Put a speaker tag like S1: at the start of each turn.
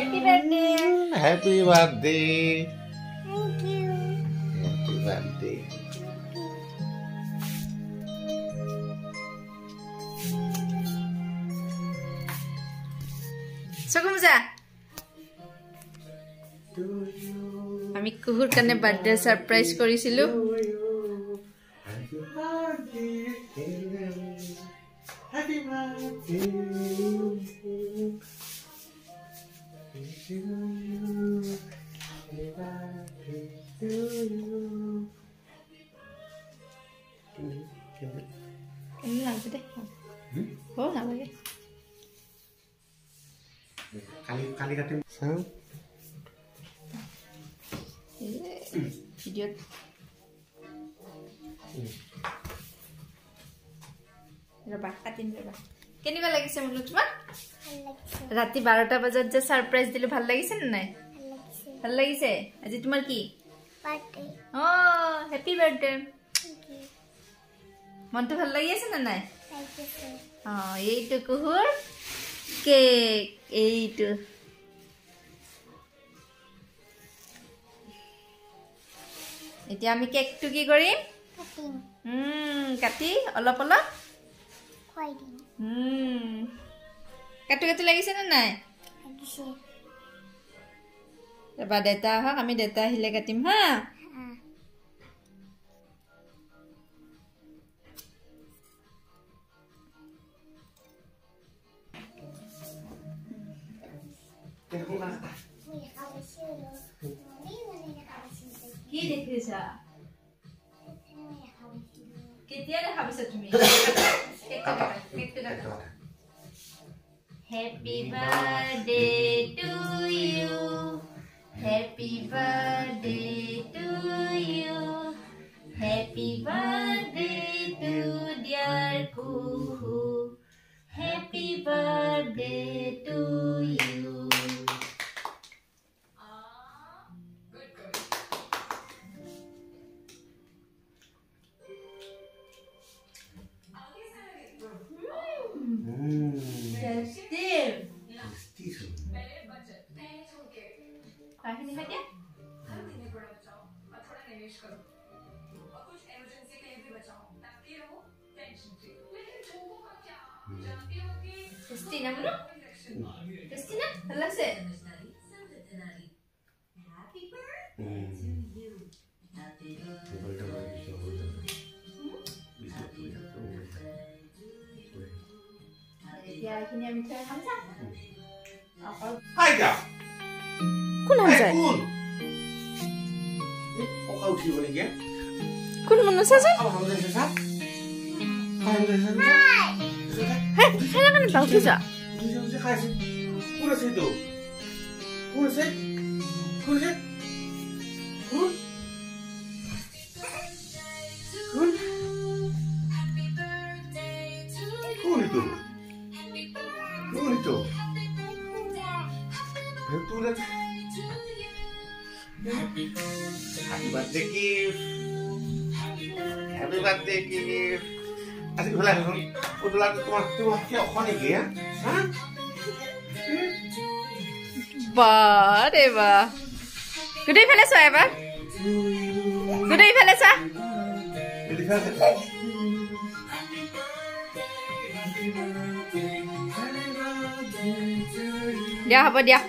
S1: Happy birthday.
S2: Happy birthday.
S1: Thank you.
S2: Happy birthday.
S1: Sokumza. আমি কুহুর কানে বার্থডে সারপ্রাইজ করিছিলো
S2: Happy birthday to you. Happy birthday to you.
S1: Ini lagu deh. Oh, lagu deh.
S2: Kali katin. Sang.
S1: Video. Raba, katin raba. Kenika লাগিছে মনু তোমার? রাতি 12টা বাজার যে surprise দিলে ভাল লাগিছে না নাই? ভাল লাগিছে। আজি তোমার কি? বার্থডে। ও, হ্যাপি বার্থডে। Thank you. মনটো ভাল লাগিছে না নাই? লাগিছে। এইটো কুহুর কেক এইটো। এতিয়া আমি কেকটো কি কৰিম? কাটিম। কাটি অলপ অলপ খুৱাই দিম। কাটি লাগিছে না নাই? লাগিছে। এবাৰ দেতা আহক, আমি দেতা আহিলে কাটিম হা। কি দেখিছা? কেতিয়া দেখা পাইছা তুমি? Happy birthday to you. Happy birthday to you. Happy birthday to dear Kuhu. Happy birthday to you. Christina, bro? Christina, hello, sir. Happy birthday to you. Happy birthday to you. Ya, ini yang minta Hamzah.
S2: Hai ya.
S1: Kun Hamzah.
S2: Kun. Oh, kau sih boleh ya?
S1: Kun mana saja?
S2: Oh, Hamzah sesat. Hamzah sesat.
S1: Hei, saya kan tahu bisa.
S2: Bisa kasih. Kurus itu. Kurus. Kurus. Kurus. Kurus. Kurus itu. Kurus itu. Betul kan? Happy birthday gift. Happy birthday gift. Asik belah. Udah tua siapa kau ni ya? Hah?
S1: Bah, deh bah. Gede file so ya bah? Gede file sa?
S2: Gede file.
S1: Dia apa dia?